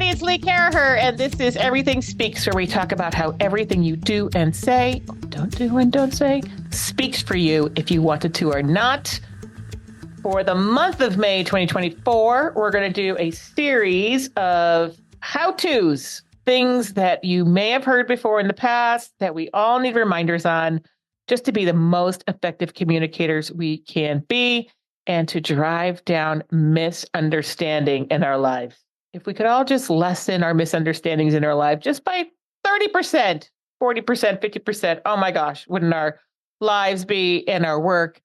everybody. It's Lee Caraher, and this is Everything Speaks, where we talk about how everything you do and say, don't do and don't say, speaks for you if you want it to or not. For the month of May 2024, we're going to do a series of how-tos, things that you may have heard before in the past that we all need reminders on, just to be the most effective communicators we can be and to drive down misunderstanding in our lives. If we could all just lessen our misunderstandings in our life just by 30%, 40%, 50%, oh my gosh, wouldn't our lives be, and our work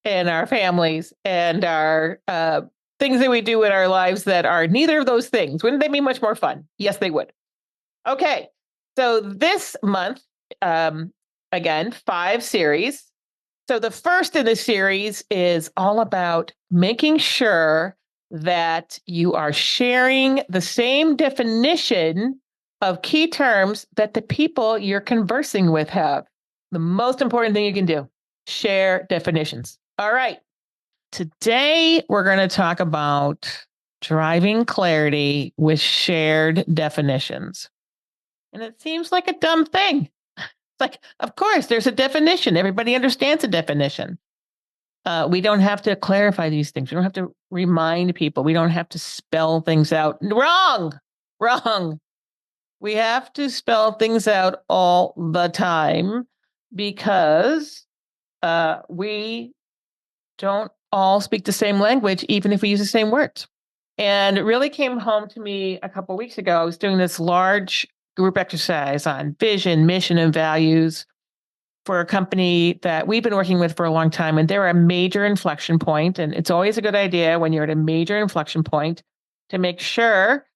and our families and our things that we do in our lives that are neither of those things, wouldn't they be much more fun? Yes, they would. Okay, so this month, again, 5 series. So the first in the series is all about making sure that you are sharing the same definition of key terms that the people you're conversing with have. The most important thing you can do, share definitions. All right. Today, we're going to talk about driving clarity with shared definitions. And it seems like a dumb thing. It's like, of course, there's a definition. Everybody understands a definition. We don't have to clarify these things. We don't have to remind people. We don't have to spell things out. Wrong. We have to spell things out all the time because we don't all speak the same language, even if we use the same words. And it really came home to me a couple of weeks ago. I was doing this large group exercise on vision, mission, and values for a company that we've been working with for a long time. And they're a major inflection point. And it's always a good idea when you're at a major inflection point to make sure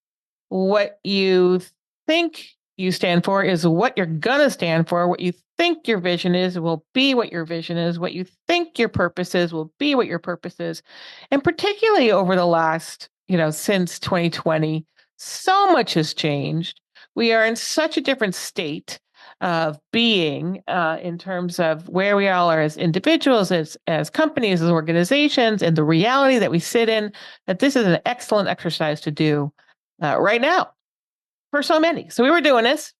what you think you stand for is what you're going to stand for. What you think your vision is will be what your vision is. What you think your purpose is will be what your purpose is. And particularly over the last, since 2020, so much has changed. We are in such a different state of being in terms of where we all are as individuals, as companies, as organizations, and the reality that we sit in, that this is an excellent exercise to do right now for so many. So we were doing this,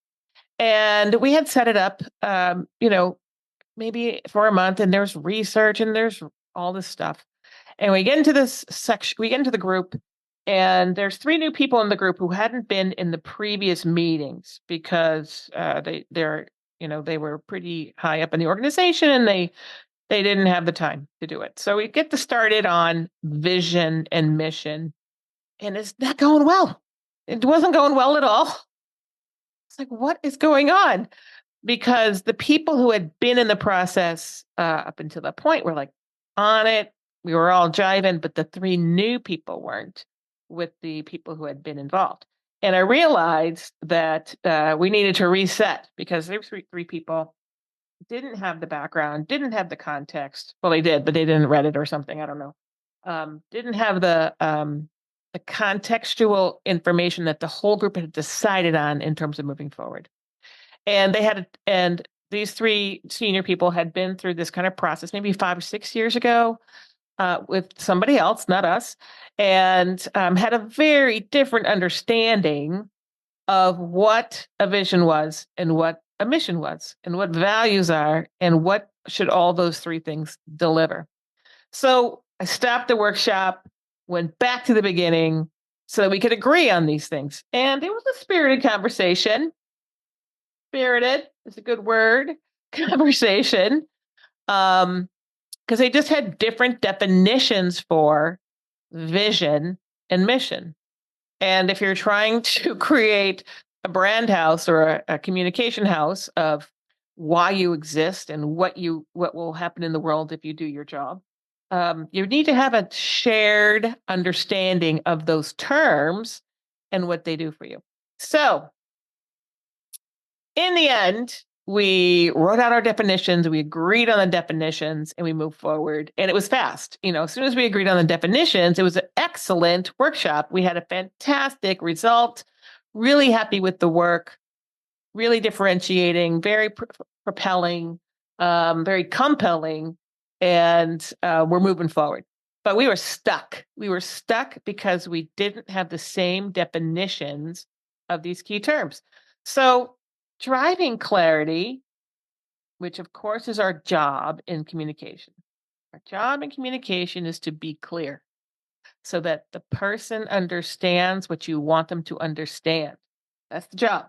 and we had set it up, maybe for a month, and there's research and there's all this stuff. And we get into this section, we get into the group, and there's 3 new people in the group who hadn't been in the previous meetings because they were pretty high up in the organization and they didn't have the time to do it. So we get started on vision and mission, and it's not going well. It wasn't going well at all. It's like, what is going on? Because the people who had been in the process up until that point were like on it. We were all jiving, but the 3 new people weren't with the people who had been involved. And I realized that we needed to reset because there were 3 people didn't have the background, didn't have the context. Well, they did, but they didn't read it or something. I don't know. Didn't have the contextual information that the whole group had decided on in terms of moving forward. And these 3 senior people had been through this kind of process maybe 5 or 6 years ago with somebody else, not us, and had a very different understanding of what a vision was and what a mission was and what values are and what should all those 3 things deliver. So I stopped the workshop, went back to the beginning so that we could agree on these things. And it was a spirited conversation. Spirited is a good word. Conversation. Because they just had different definitions for vision and mission. And if you're trying to create a brand house or a communication house of why you exist and what will happen in the world if you do your job, you need to have a shared understanding of those terms and what they do for you. So in the end, we wrote out our definitions, we agreed on the definitions, and we moved forward. And it was fast. As soon as we agreed on the definitions, it was an excellent workshop. We had a fantastic result, really happy with the work, really differentiating, very propelling, very compelling, and we're moving forward. But we were stuck. We were stuck because we didn't have the same definitions of these key terms. So driving clarity, which of course is our job in communication. Our job in communication is to be clear so that the person understands what you want them to understand. That's the job.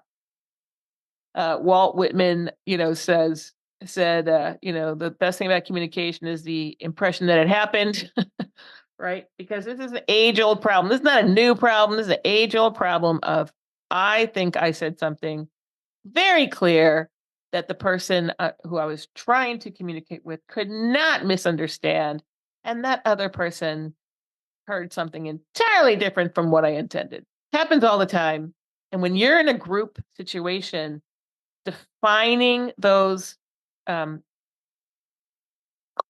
Walt Whitman, said, the best thing about communication is the impression that it happened, right? Because this is an age-old problem. This is not a new problem. This is an age-old problem of, I think I said something very clear that the person who I was trying to communicate with could not misunderstand, and that other person heard something entirely different from what I intended. Happens all the time. And when you're in a group situation, defining those, um,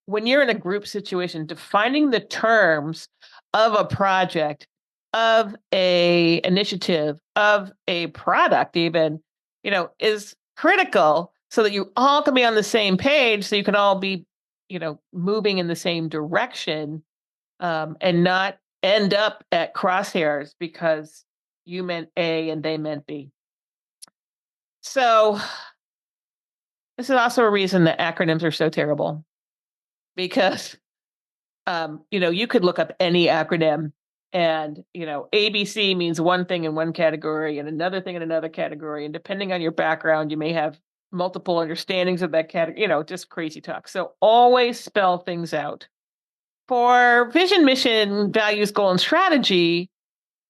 when you're in a group situation, defining the terms of a project, of a initiative, of a product, even, is critical so that you all can be on the same page, so you can all be, moving in the same direction, and not end up at crosshairs because you meant A and they meant B. So this is also a reason that acronyms are so terrible because, you could look up any acronym and, ABC means one thing in one category and another thing in another category. And depending on your background, you may have multiple understandings of that category, just crazy talk. So always spell things out. For vision, mission, values, goal, and strategy,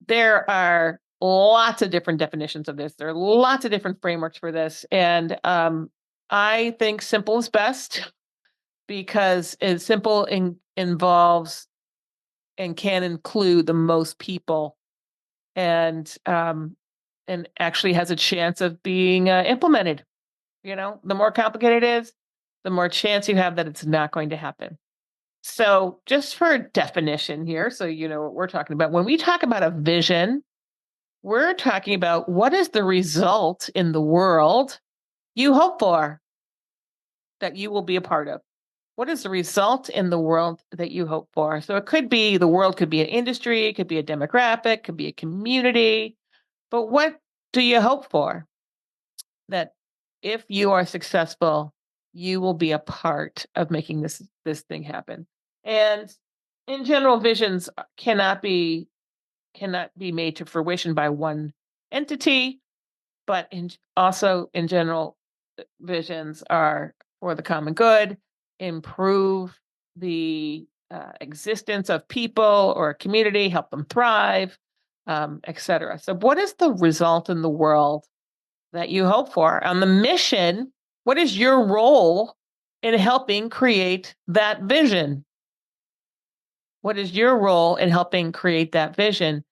there are lots of different definitions of this. There are lots of different frameworks for this. And I think simple is best because it's simple involves and can include the most people and actually has a chance of being implemented. The more complicated it is, the more chance you have that it's not going to happen. So just for definition here, so you know what we're talking about. When we talk about a vision, we're talking about what is the result in the world you hope for that you will be a part of. What is the result in the world that you hope for? So it could be the world could be an industry, it could be a demographic, could be a community. But what do you hope for? That if you are successful, you will be a part of making this thing happen. And in general, visions cannot be made to fruition by one entity, but also in general, visions are for the common good, improve the existence of people or a community, help them thrive, etc. So, what is the result in the world that you hope for? On the mission, what is your role in helping create that vision? What is your role in helping create that vision?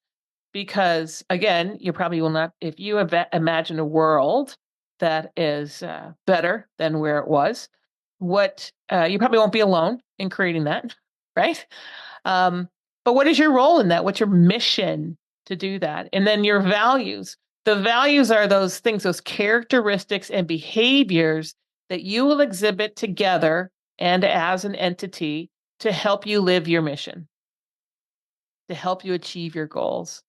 Because again, you probably will not, if you imagine a world that is better than where it was, you probably won't be alone in creating that, right? But what is your role in that? What's your mission to do that? And then your values. The values are those things, those characteristics and behaviors that you will exhibit together and as an entity to help you live your mission, to help you achieve your goals.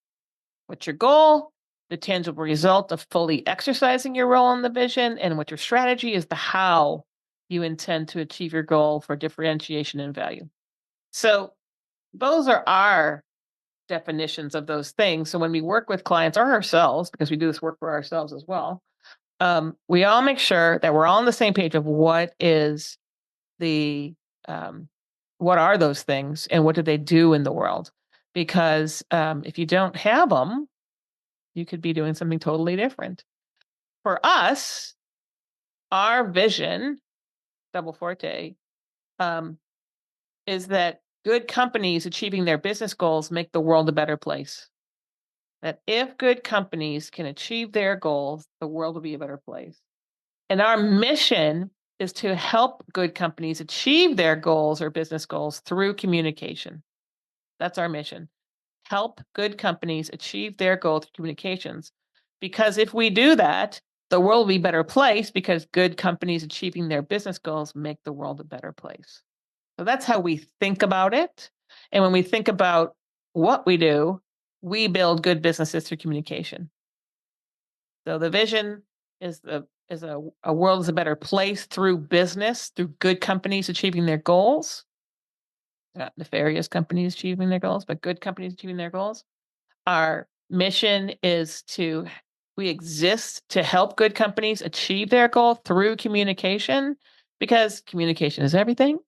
What's your goal? The tangible result of fully exercising your role in the vision, and what your strategy is, the how you intend to achieve your goal for differentiation and value. So those are our definitions of those things. So when we work with clients or ourselves, because we do this work for ourselves as well, we all make sure that we're all on the same page of what is what are those things and what do they do in the world? Because if you don't have them, you could be doing something totally different. For us, our vision, Double Forte, is that good companies achieving their business goals make the world a better place. That if good companies can achieve their goals, the world will be a better place. And our mission is to help good companies achieve their goals or business goals through communication. That's our mission. Help good companies achieve their goals through communications. Because if we do that, the world will be a better place because good companies achieving their business goals make the world a better place. So that's how we think about it. And when we think about what we do, we build good businesses through communication. So the vision is a world is a better place through business, through good companies achieving their goals. Not nefarious companies achieving their goals, but good companies achieving their goals. Our mission is we exist to help good companies achieve their goal through communication, because communication is everything.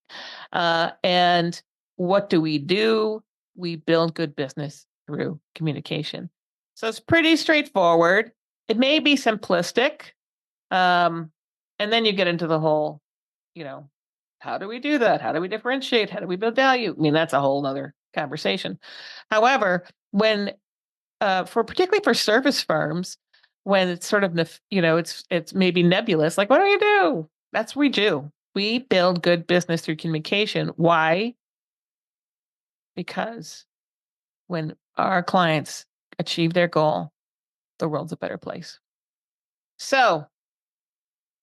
And what do? We build good business through communication. So it's pretty straightforward. It may be simplistic. And then you get into the whole, how do we do that? How do we differentiate? How do we build value? I mean, that's a whole other conversation. However, when particularly for service firms, when it's sort of it's maybe nebulous, like, what do you do? That's what we do. We build good business through communication. Why? Because when our clients achieve their goal, the world's a better place. So,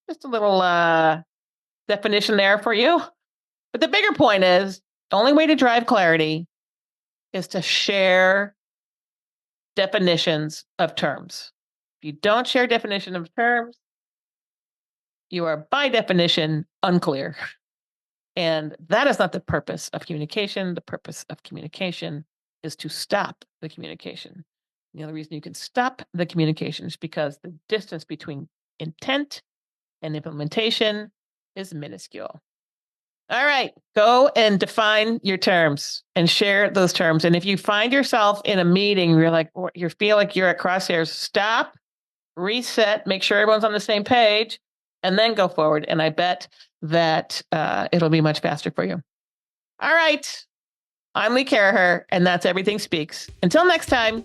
just a little definition there for you. But the bigger point is, the only way to drive clarity is to share definitions of terms. If you don't share definition of terms, you are by definition unclear. And that is not the purpose of communication. The purpose of communication is to stop the communication. The only reason you can stop the communication is because the distance between intent and implementation is minuscule. All right, go and define your terms and share those terms. And if you find yourself in a meeting, you feel like you're at crosshairs, stop, reset, make sure everyone's on the same page, and then go forward. And I bet that it'll be much faster for you. All right, I'm Lee Caraher, and that's Everything Speaks. Until next time.